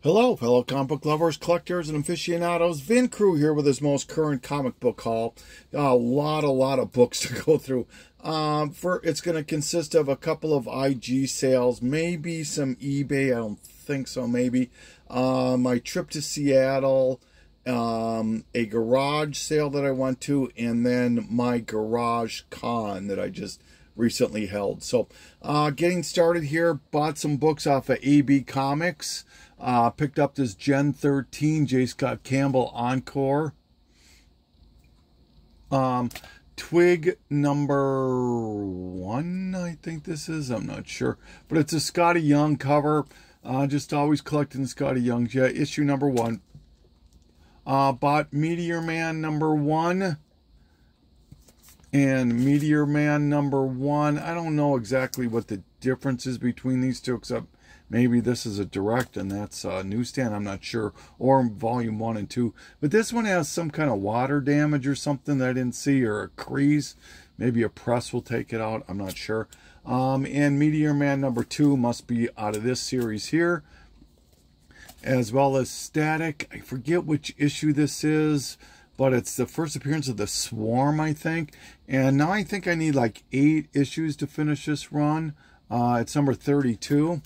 Hello, fellow comic book lovers, collectors, and aficionados. Vin Crew here with his most current comic book haul. A lot of books to go through. It's going to consist of a couple of IG sales, maybe some eBay. I don't think so. Maybe my trip to Seattle, a garage sale that I went to, and then my garage con that I just recently held. So, getting started here. Bought some books off of AB Comics. Picked up this Gen 13 J. Scott Campbell Encore. Twig number 1, I think this is. I'm not sure. But it's a Scotty Young cover. Just always collecting Scotty Youngs. Yeah, issue number 1. Bought Meteor Man number 1. And Meteor Man number 1. I don't know exactly what the difference is between these two, except maybe this is a direct and that's a newsstand. I'm not sure. Or volume 1 and 2. But this one has some kind of water damage or something that I didn't see, or a crease. Maybe a press will take it out. I'm not sure. And Meteor Man number 2 must be out of this series here. As well as Static. I forget which issue this is, but it's the first appearance of the Swarm, I think. And now I think I need like 8 issues to finish this run. It's number 32.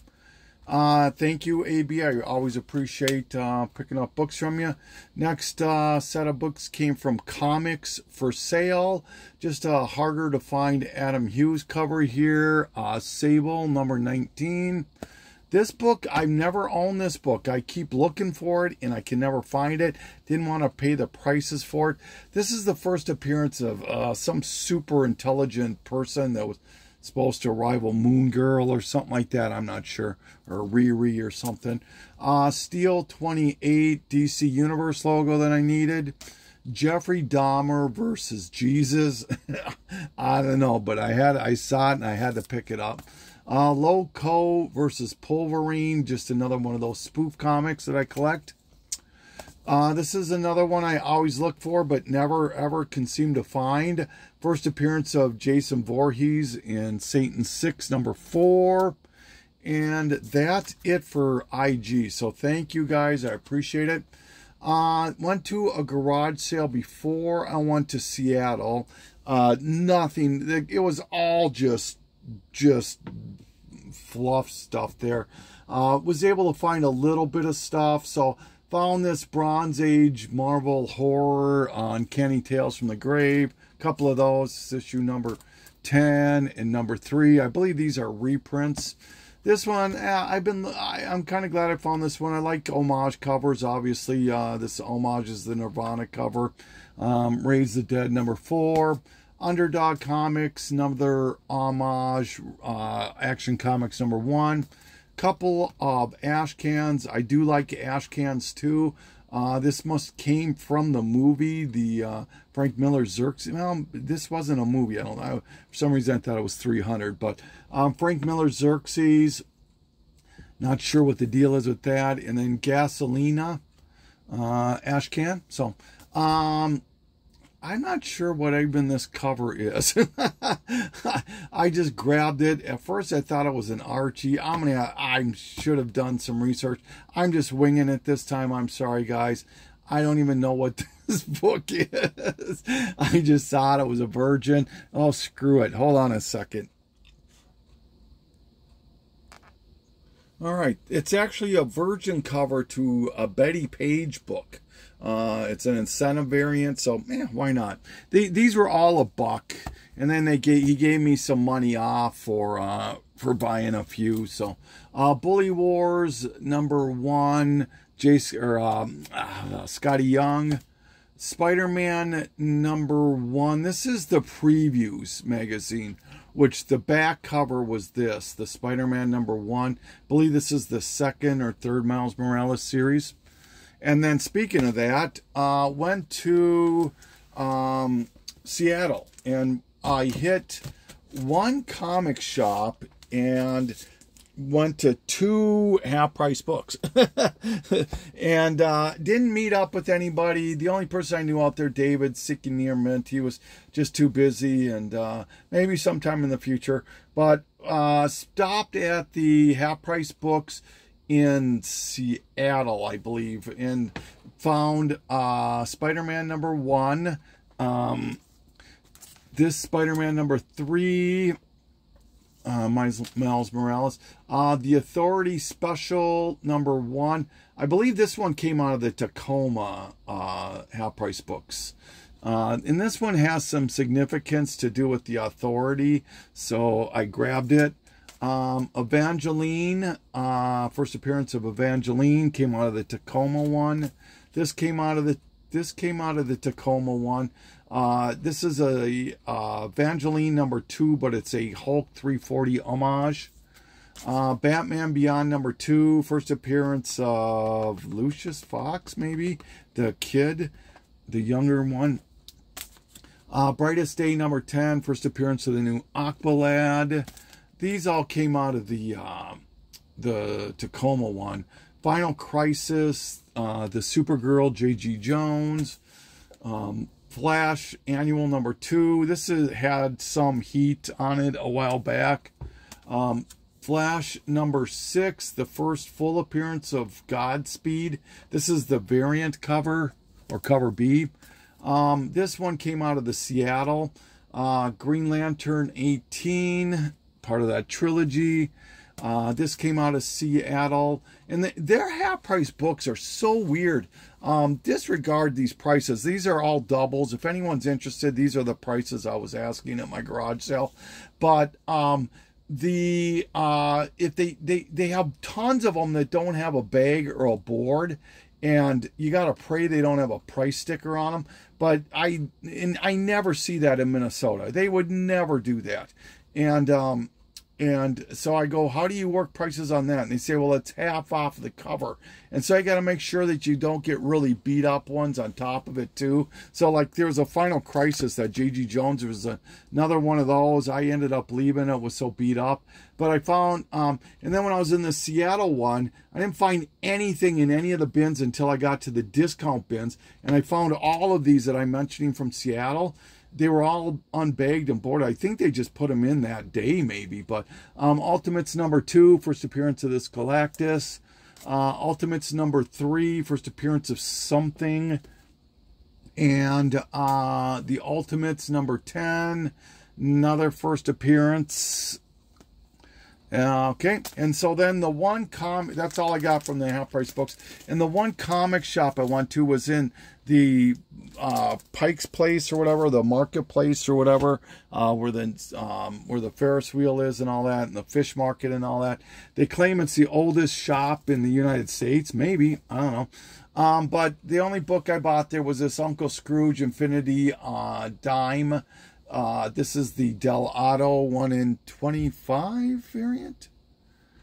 Thank you, AB. I always appreciate picking up books from you. Next set of books came from Comics for Sale. Just a harder to find Adam Hughes cover here. Sable, number 19. This book, I've never owned this book. I keep looking for it, and I can never find it. Didn't want to pay the prices for it. This is the first appearance of some super intelligent person that was supposed to rival Moon Girl or something like that. I'm not sure. Or Riri or something. Steel 28 DC Universe logo that I needed. Jeffrey Dahmer versus Jesus. I don't know, but I saw it and I had to pick it up. Loco versus Pulverine, just another one of those spoof comics that I collect. This is another one I always look for, but never ever can seem to find. First appearance of Jason Voorhees in Satan 6, number 4. And that's it for IG. So thank you guys. I appreciate it. Went to a garage sale before I went to Seattle. Nothing. It was all just fluff stuff there. Was able to find a little bit of stuff. So found this Bronze Age Marvel horror on Uncanny Tales from the Grave. A couple of those. Issue number 10 and number 3. I believe these are reprints. This one, I'm kind of glad I found this one. I like homage covers, obviously. This homage is the Nirvana cover. Raise the Dead, number 4. Underdog Comics, another homage. Action Comics, number 1. Couple of ash cans. I do like ash cans too. This came from the movie, the Frank Miller Xerxes. Well, this wasn't a movie. I don't know. For some reason, I thought it was 300. But Frank Miller Xerxes. Not sure what the deal is with that. And then Gasolina ash can. So, I'm not sure what even this cover is. I just grabbed it. At first, I thought it was an Archie. I should have done some research. I'm just winging it this time. I'm sorry, guys. I don't even know what this book is. I just thought it was a Virgin. Oh, screw it. Hold on a second. All right. It's actually a Virgin cover to a Betty Page book. It's an incentive variant, so why not? These were all $1, and then he gave me some money off for buying a few. So, Bully Wars number 1, Scotty Young, Spider-Man number 1. This is the Previews magazine, which the back cover was this, the Spider-Man number 1. I believe this is the 2nd or 3rd Miles Morales series. And then speaking of that, went to Seattle, and I hit one comic shop and went to 2 half-price books. And didn't meet up with anybody. The only person I knew out there, David, seeking near mint. He was just too busy, and maybe sometime in the future. But stopped at the half-price books in Seattle, I believe, and found Spider-Man number 1. This Spider-Man number 3, Miles Morales. The Authority Special number 1. I believe this one came out of the Tacoma half price books. And this one has some significance to do with the Authority, so I grabbed it. Evangeline, first appearance of Evangeline came out of the Tacoma one. This came out of the Tacoma one. This is a Evangeline number 2, but it's a Hulk 340 homage. Batman Beyond number 2, first appearance of Lucius Fox, maybe the kid, the younger one. Brightest Day number 10, first appearance of the new Aqualad. These all came out of the Tacoma one. Final Crisis, the Supergirl, J.G. Jones. Flash Annual number 2. This had some heat on it a while back. Flash number 6, the first full appearance of Godspeed. This is the variant cover, or cover B. This one came out of the Seattle. Green Lantern 18, part of that trilogy. This came out of Seattle. And their half-price books are so weird. Disregard these prices. These are all doubles. If anyone's interested, these are the prices I was asking at my garage sale. But if they have tons of them that don't have a bag or a board, and you got to pray they don't have a price sticker on them. But I never see that in Minnesota. They would never do that. And so I go, how do you work prices on that? And they say, well, it's half off the cover. And so I got to make sure that you don't get really beat up ones on top of it too. So like there was a Final Crisis that J.G. Jones, there was another one of those. I ended up leaving. It was so beat up. But I found, and then when I was in the Seattle one, I didn't find anything in any of the bins until I got to the discount bins. And I found all of these that I'm mentioning from Seattle. They were all unbagged and boarded. I think they just put them in that day, maybe. But Ultimates number 2, first appearance of this Galactus. Ultimates number 3, first appearance of something. And the Ultimates number 10, another first appearance. Okay, and so then the one comic, that's all I got from the half-price books. And the one comic shop I went to was in the Pike's Place or whatever, the Marketplace or whatever, where the Ferris wheel is and all that, and the fish market and all that. They claim it's the oldest shop in the United States, maybe, I don't know. But the only book I bought there was this Uncle Scrooge Infinity Dime. This is the Del Auto 1 in 25 variant.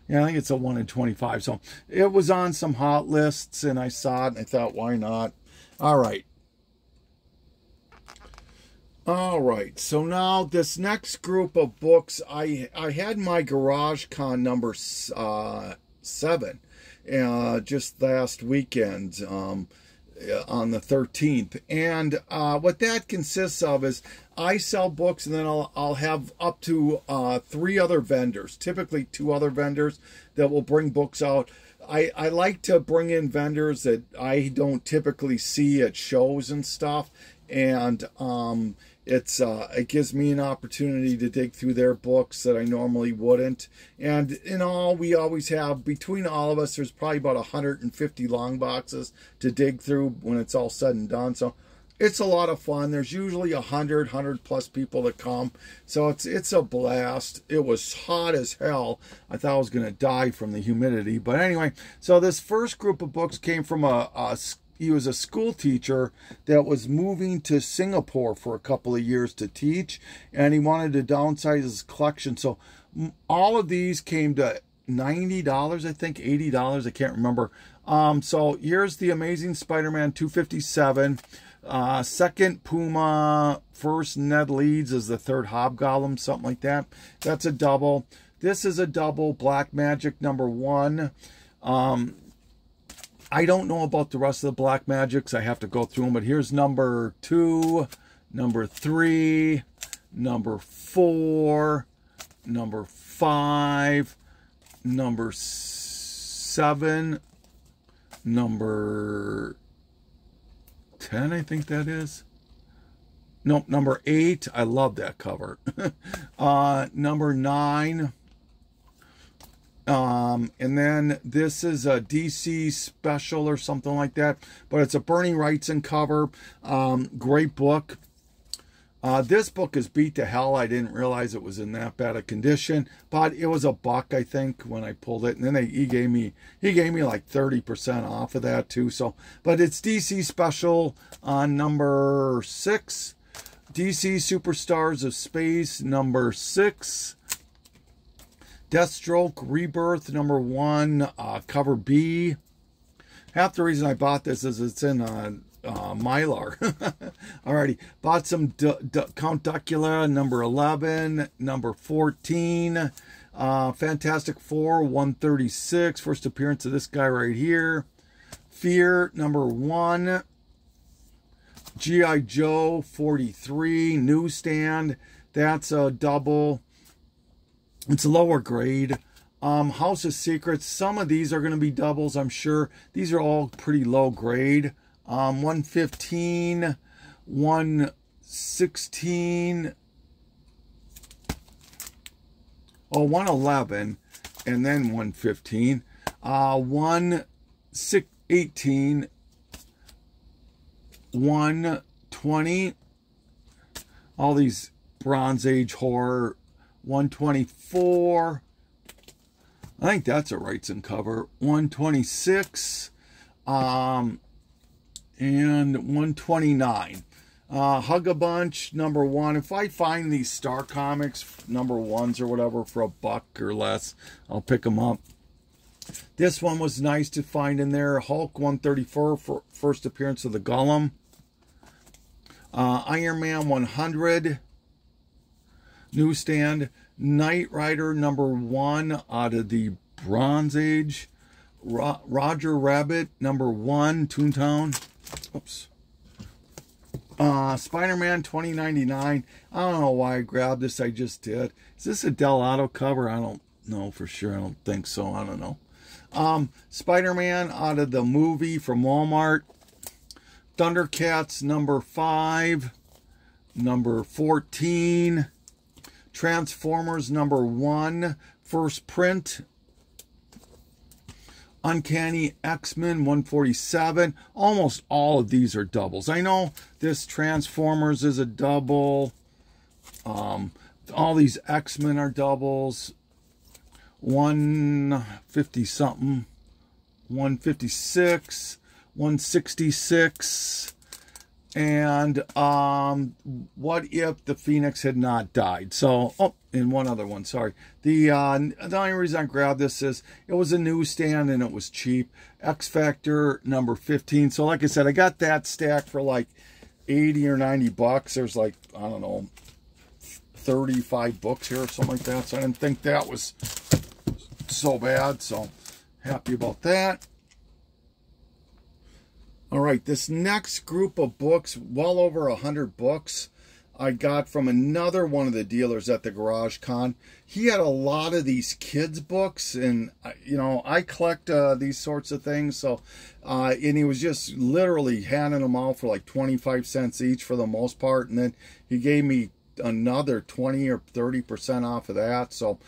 Yeah, I think it's a 1 in 25. So it was on some hot lists, and I saw it, and I thought, why not? All right. All right. So now this next group of books, I had my Garage Con number 7 just last weekend. On the 13th, and what that consists of is I sell books, and then I'll have up to 3 other vendors, typically 2 other vendors that will bring books out. I like to bring in vendors that I don't typically see at shows and stuff, and it gives me an opportunity to dig through their books that I normally wouldn't. And in all, we always have, between all of us, there's probably about 150 long boxes to dig through when it's all said and done. So it's a lot of fun. There's usually 100 plus people that come. So it's a blast. It was hot as hell. I thought I was going to die from the humidity. But anyway, so this first group of books came from he was a school teacher that was moving to Singapore for a couple of years to teach, and he wanted to downsize his collection. So all of these came to $90, I think, $80, I can't remember. So here's the Amazing Spider-Man 257. Second Puma, first Ned Leeds is the third Hobgoblin, something like that. That's a double. This is a double, Black Magic number 1. I don't know about the rest of the Black Magics. I have to go through them. But here's number 2, number 3, number 4, number 5, number 6. 7, number 10, I think that is. Nope, number 8. I love that cover. Number 9. And then this is a DC special or something like that. But it's a Bernie Wrightson cover. Great book. This book is beat to hell. I didn't realize it was in that bad a condition. But it was $1, I think, when I pulled it. And then he gave me like 30% off of that too. So, but it's DC special on number 6. DC Superstars of Space, number 6. Deathstroke Rebirth, number 1, cover B. Half the reason I bought this is it's in Mylar. Alrighty, bought some Count Duckula, number 11, number 14. Fantastic Four, 136. First appearance of this guy right here. Fear, number 1. G.I. Joe 43, Newsstand. That's a double. It's a lower grade. House of Secrets. Some of these are going to be doubles, I'm sure. These are all pretty low grade. 115, 116. 111, and then 115. 118. 120, all these Bronze Age horror. 124, I think that's a Wrightson cover. 126, and 129. Hug a Bunch, number 1. If I find these Star Comics number 1s or whatever for $1 or less, I'll pick them up. This one was nice to find in there. Hulk 134 for first appearance of the Golem. Iron Man 100. Newsstand. Knight Rider number 1 out of the Bronze Age. Roger Rabbit number 1, Toontown. Oops. Spider-Man 2099. I don't know why I grabbed this. I just did. Is this a Del Auto cover? I don't know for sure. I don't think so. I don't know. Spider-Man out of the movie from Walmart. Thundercats number 5. Number 14. Transformers number 1. First print. Uncanny X-Men 147. Almost all of these are doubles. I know this Transformers is a double. All these X-Men are doubles. 150 something. 156. 166. And What If the Phoenix Had Not Died? So, and one other one, sorry. The only reason I grabbed this is it was a newsstand and it was cheap. X Factor number 15. So like I said, I got that stack for like 80 or 90 bucks. There's like, I don't know, 35 books here or something like that. So I didn't think that was so bad. So happy about that. All right, this next group of books, well over 100 books, I got from another one of the dealers at the Garage Con. He had a lot of these kids books, and you know, I collect these sorts of things. So, and he was just literally handing them out for like 25 cents each for the most part, and then he gave me another 20 or 30% off of that. So,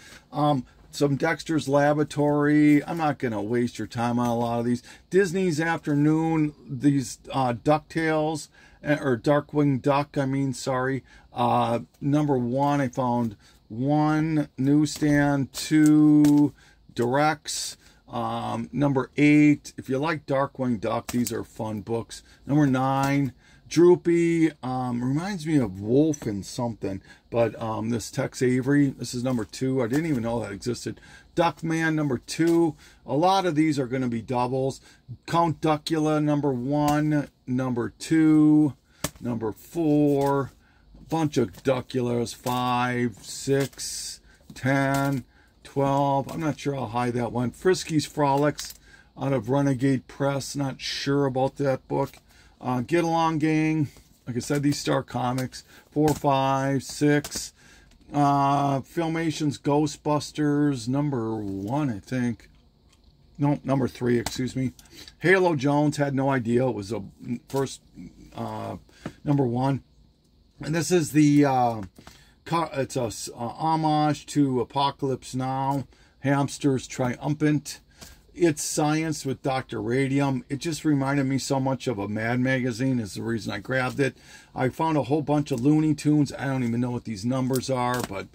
some Dexter's Laboratory. I'm not going to waste your time on a lot of these. Disney's Afternoon, these DuckTales, or Darkwing Duck, I mean, sorry. Number 1, I found 1, Newsstand, 2, Directs. Number 8, if you like Darkwing Duck, these are fun books. Number 9, Droopy, reminds me of Wolf and something, but this Tex Avery, this is number 2. I didn't even know that existed. Duckman number 2. A lot of these are going to be doubles. Count Duckula number 1, number 2, number 4. A bunch of Duckulas, 5, 6, 10, 12. I'm not sure how high that went. Frisky's Frolics out of Renegade Press. Not sure about that book. Get Along Gang, like I said, these Star Comics, 4, 5, 6. Filmation's Ghostbusters, number 1, I think. no, number 3, excuse me. Halo Jones, had no idea it was a first number 1. And this is the it's a homage to Apocalypse Now, Hamsters Triumphant. It's Science with Dr. Radium. It just reminded me so much of a Mad magazine, is the reason I grabbed it. I found a whole bunch of Looney Tunes. I don't even know what these numbers are, but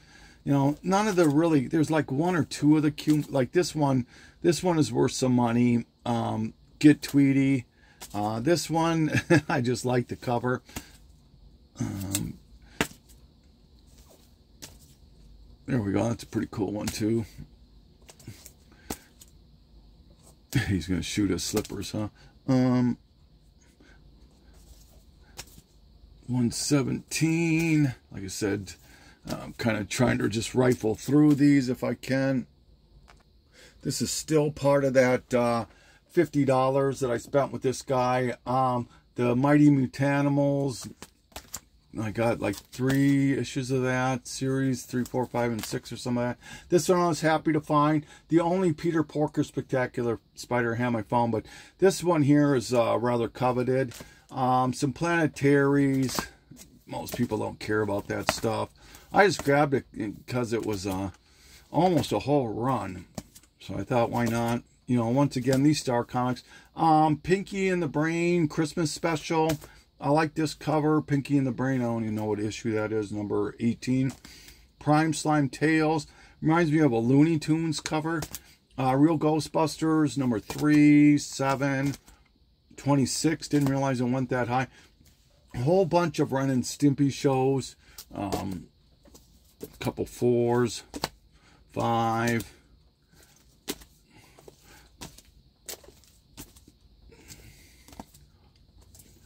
you know, none of the really, there's like 1 or 2 of the, like this one is worth some money. Get Tweety. This one, I just like the cover. There we go. That's a pretty cool one too. He's going to shoot his slippers, huh? 117. Like I said, I'm kind of trying to just rifle through these if I can. This is still part of that $50 that I spent with this guy. The Mighty Mutanimals. I got like 3 issues of that series, 3, 4, 5, and 6 or something like that. This one I was happy to find. The only Peter Porker Spectacular Spider-Ham I found, but this one here is rather coveted. Some Planetaries. Most people don't care about that stuff. I just grabbed it because it was almost a whole run. So I thought, why not? You know, once again, these Star Comics. Pinky and the Brain Christmas Special. I like this cover, Pinky and the Brain. I don't even know what issue that is, number 18. Prime Slime Tales. Reminds me of a Looney Tunes cover. Real Ghostbusters, number 3, 7, 26. Didn't realize it went that high. A whole bunch of Ren and Stimpy shows. A couple 4s, 5.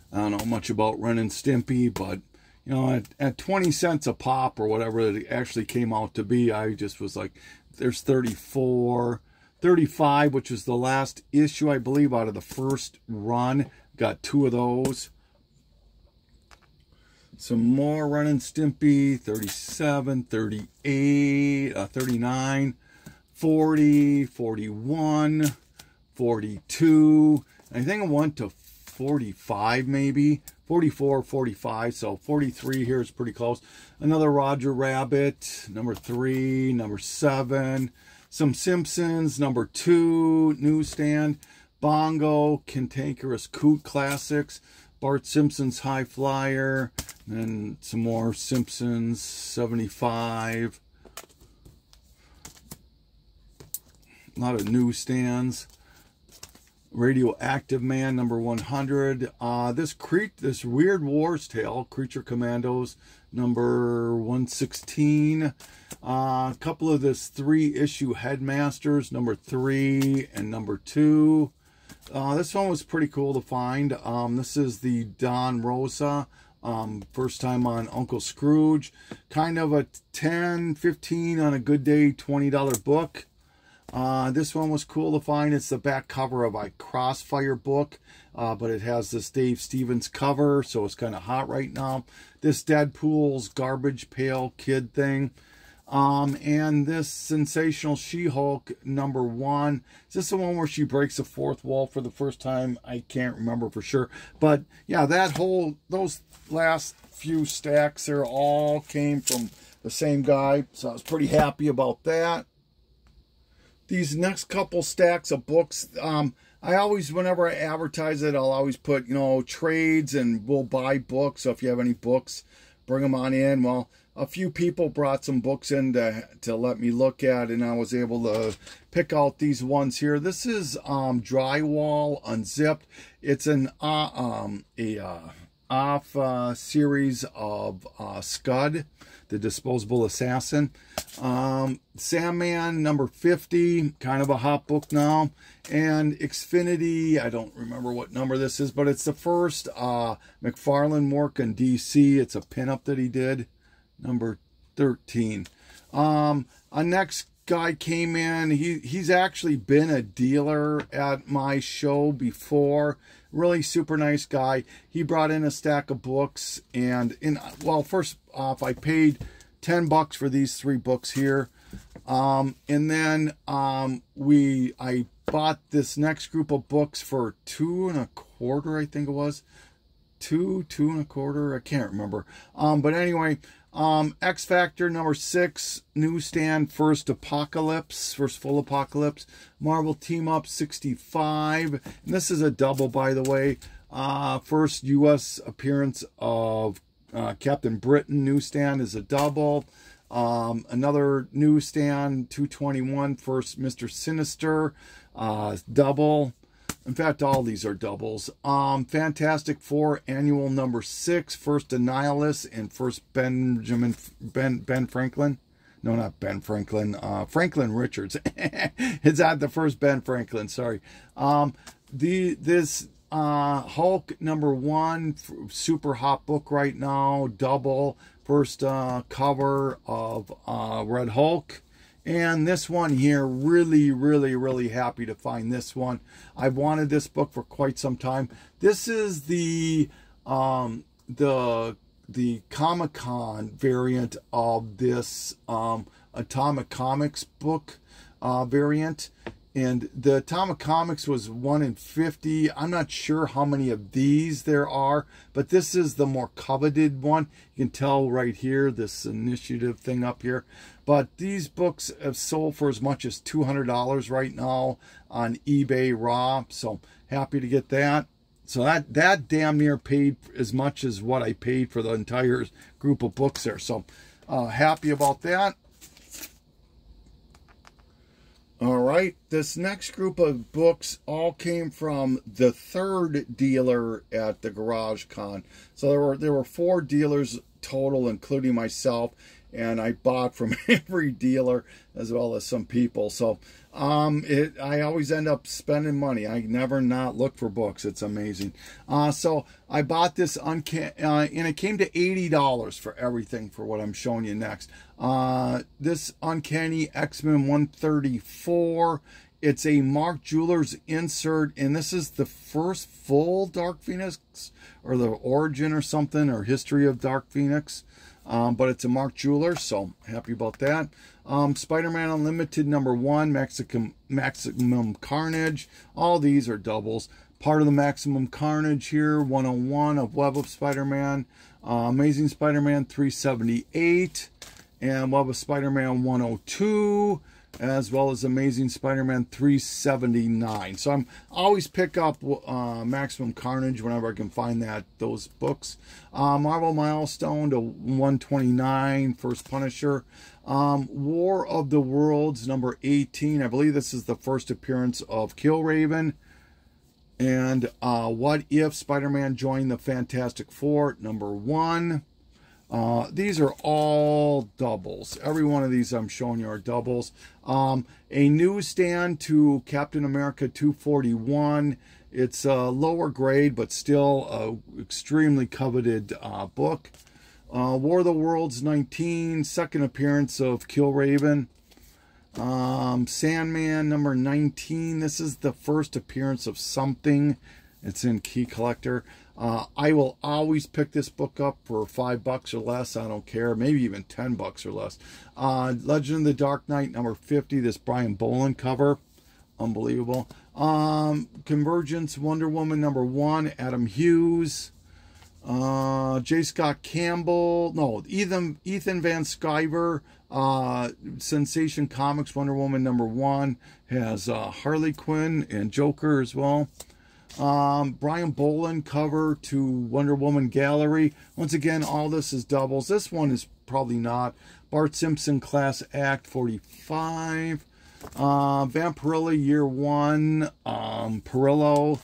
I don't know much about Ren and Stimpy, but you know, at 20 cents a pop or whatever it actually came out to be, I just was like, there's 34, 35, which is the last issue, I believe, out of the first run. Got 2 of those. Some more Ren and Stimpy, 37, 38, 39, 40, 41, 42. I think it went to 45 maybe, 44, 45, so 43 here is pretty close. Another Roger Rabbit, number 3, number 7. Some Simpsons, number 2, newsstand. Bongo, Cantankerous Coot Classics. Bart Simpson's High Flyer. And then some more Simpsons, 75. A lot of newsstands. Radioactive Man, number 100. This Weird Wars Tale, Creature Commandos, number 116. A couple of this 3-issue Headmasters, number 3 and number 2. This one was pretty cool to find. This is the Don Rosa, first time on Uncle Scrooge. Kind of a 10, 15 on a good day, $20 book. This one was cool to find. It's the back cover of a Crossfire book, but it has this Dave Stevens cover, so it's kind of hot right now. This Deadpool's Garbage Pail Kid thing. And this Sensational She-Hulk number 1. Is this the one where she breaks the 4th wall for the first time? I can't remember for sure. But yeah, those last few stacks there all came from the same guy, so I was pretty happy about that. These next couple stacks of books, I always, whenever I advertise it, I'll always put, you know, trades and we'll buy books. So if you have any books, bring them on in. Well, a few people brought some books in to let me look at, and I was able to pick out these ones here. This is Drywall Unzipped. It's an off series of Scud, the Disposable Assassin. Sandman number 50, kind of a hot book now. And Xfinity, I don't remember what number this is, but it's the first McFarlane work in DC. It's a pinup that he did, number 13. A next guy came in. He's actually been a dealer at my show before. Really super nice guy. He brought in a stack of books, and well, first off, I paid $10 for these 3 books here. And then I bought this next group of books for $2.25, I think it was. Two and a quarter, I can't remember. But anyway, X Factor number 6, newsstand, first full apocalypse. Marvel Team Up 65. And this is a double, by the way. First U.S. appearance of Captain Britain, newsstand, is a double. Another newsstand, 221, first Mr. Sinister, double. In fact, all these are doubles. Fantastic Four annual number 6, first Annihilus and first Ben Franklin. No, not Ben Franklin. Franklin Richards. It's at the first Ben Franklin. Sorry. This Hulk number 1, super hot book right now. Double, first cover of Red Hulk. And this one here, really happy to find this one. I've wanted this book for quite some time. This is the Comic-Con variant of this Atomic Comics book variant. And the Atomic Comics was 1 in 50. I'm not sure how many of these there are, but this is the more coveted one. You can tell right here, this initiative thing up here. But these books have sold for as much as $200 right now on eBay Raw. So happy to get that. So that damn near paid as much as what I paid for the entire group of books there. So happy about that. All right, this next group of books all came from the third dealer at the Garage Con. So there were 4 dealers total, including myself, and I bought from every dealer as well as some people. So I always end up spending money. I never not look for books. It's amazing. So I bought this and it came to $80 for everything for what I'm showing you next. This Uncanny X-Men 134. It's a Mark Jewelers insert, and this is the first full Dark Phoenix, or the origin or something, or history of Dark Phoenix. But it's a Mark Jeweler, so happy about that. Spider-Man Unlimited number 1, Maximum Carnage. All these are doubles. Part of the Maximum Carnage here, 101 of Web of Spider-Man. Amazing Spider-Man 378. And Web of Spider-Man 102. As well as Amazing Spider-Man 379. So I'm always pick up Maximum Carnage whenever I can find those books. Marvel Milestone to 129, first Punisher. War of the Worlds number 18. I believe this is the first appearance of Killraven. And What If Spider-Man Joined the Fantastic Four number 1. These are all doubles. Every one of these I'm showing you are doubles. A newsstand to Captain America 241. It's a lower grade, but still a extremely coveted book. War of the Worlds 19, second appearance of Killraven. Sandman number 19. This is the first appearance of something. It's in Key Collector. I will always pick this book up for $5 or less. I don't care. Maybe even $10 or less. Legend of the Dark Knight number 50. This Brian Boland cover. Unbelievable. Convergence Wonder Woman number 1. Adam Hughes. J. Scott Campbell. No, Ethan Van Sciver. Sensation Comics Wonder Woman number 1. Has Harley Quinn and Joker as well. Brian Boland cover to Wonder Woman Gallery. Once again, all this is doubles. This one is probably not. Bart Simpson Class Act 45. Vampirilla Year 1. Perillo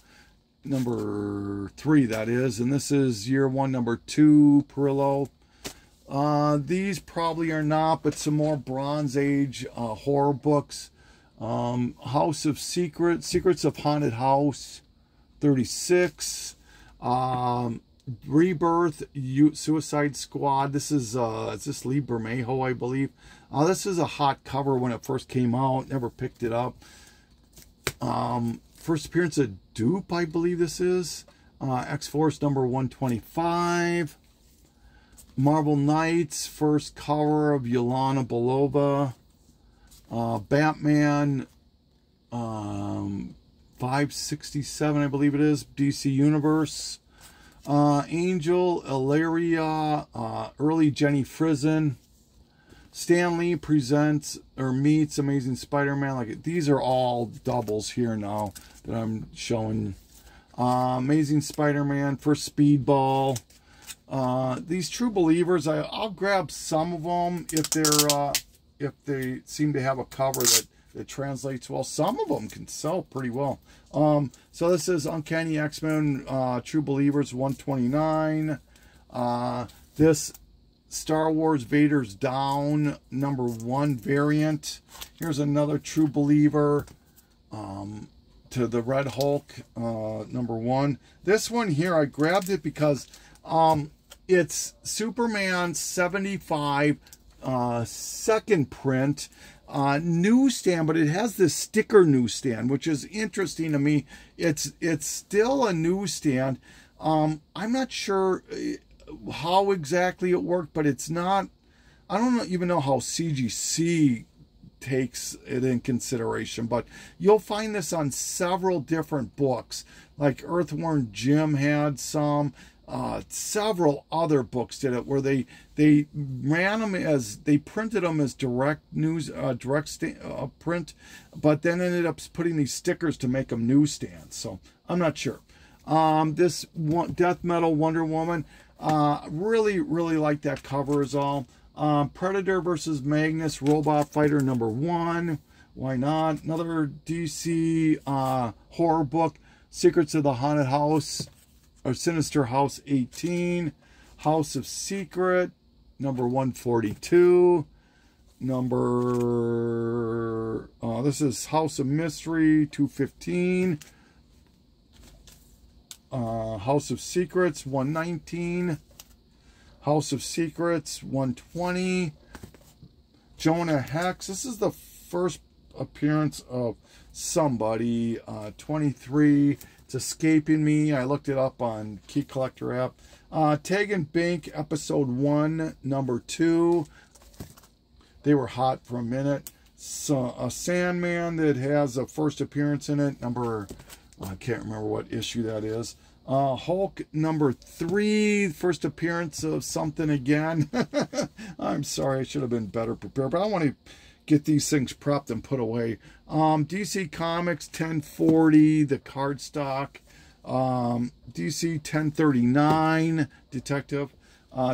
number 3, that is. And this is Year 1 number 2 Perillo. These probably are not, but some more Bronze Age horror books. House of Secrets of Haunted House 36. Rebirth, Suicide Squad. This is this Lee Bermejo, I believe. This is a hot cover when it first came out. Never picked it up. First appearance of Dupe, I believe this is. X-Force number 125. Marvel Knights, first cover of Yelena Belova. Batman 567, I believe it is, DC Universe. Angel, Ilaria, early Jenny Frison. Stan Lee presents or meets Amazing Spider-Man. Like, these are all doubles here now that I'm showing. Amazing Spider-Man for Speedball. These True Believers, I'll grab some of them if they seem to have a cover that translates well. Some of them can sell pretty well. So this is Uncanny X-Men True Believers 129. This Star Wars Vader's Down #1 variant. Here's another True Believer to the Red Hulk #1. This one here, I grabbed it because it's Superman 75 second print newsstand, but it has this sticker newsstand, which is interesting to me. It's still a newsstand. I'm not sure how exactly it worked, but it's not, I don't even know how CGC takes it in consideration, but you'll find this on several different books. Like Earthworm Jim had some, several other books did it, where they ran them as, they printed them as direct news, print, but then ended up putting these stickers to make them newsstands. So I'm not sure. This one, Death Metal Wonder Woman, really like that cover is all. Predator versus Magnus Robot Fighter #1. Why not? Another DC horror book, Secrets of the Haunted House, or Sinister House 18. House of Secret #142. This is House of Mystery 215. House of Secrets 119. House of Secrets 120. Jonah Hex. This is the first appearance of somebody. 23. It's escaping me. I looked it up on Key Collector app. Tegan Bink, episode 1, #2. They were hot for a minute. So a Sandman that has a first appearance in it. I can't remember what issue that is. Hulk #3, first appearance of something again. I'm sorry, I should have been better prepared, but I want to get these things prepped and put away. DC Comics 1040, the cardstock. DC 1039, Detective.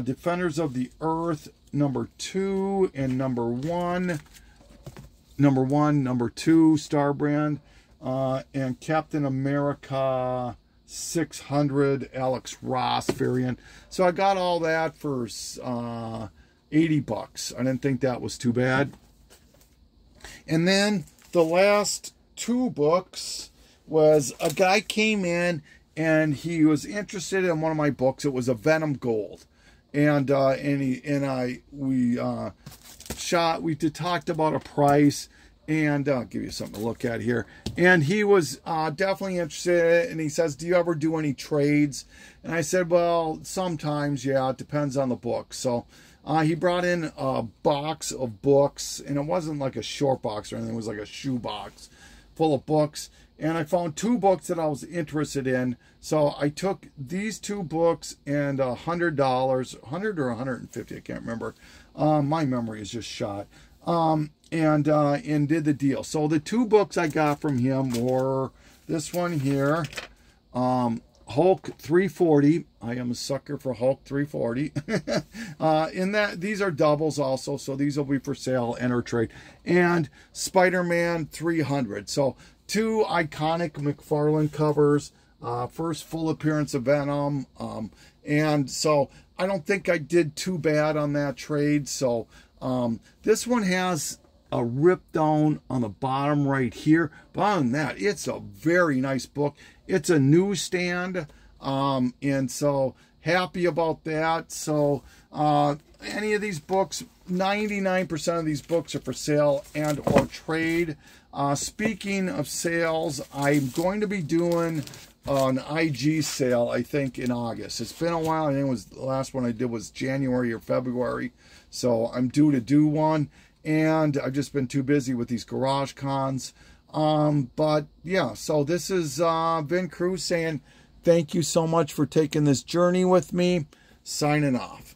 Defenders of the Earth #2 and #1. #2, Starbrand. And Captain America 600 Alex Ross variant. So I got all that for $80. I didn't think that was too bad. And then the last 2 books was, a guy came in and he was interested in one of my books. It was a Venom Gold, and we talked about a price. And I'll give you something to look at here. And he was definitely interested. And he says, do you ever do any trades? And I said, well, sometimes, yeah, it depends on the book. So he brought in a box of books. And it wasn't like a short box or anything. It was like a shoe box full of books. And I found 2 books that I was interested in. So I took these 2 books and $100, $100 or $150, I can't remember. My memory is just shot. And did the deal. So the 2 books I got from him were this one here, Hulk 340. I am a sucker for Hulk 340. These are doubles also, so these will be for sale, enter trade. And Spider-Man 300. So 2 iconic McFarlane covers. First full appearance of Venom. And so I don't think I did too bad on that trade. So this one has a rip down on the bottom right here, but other than that, it's a very nice book. It's a newsstand, and so happy about that. So any of these books, 99% of these books are for sale and or trade. Speaking of sales, I'm going to be doing an IG sale, I think, in August. It's been a while. I think it was the last one I did was January or February. So I'm due to do one. and I've just been too busy with these garage cons. But yeah, so this is Vin Cruz saying thank you so much for taking this journey with me. Signing off.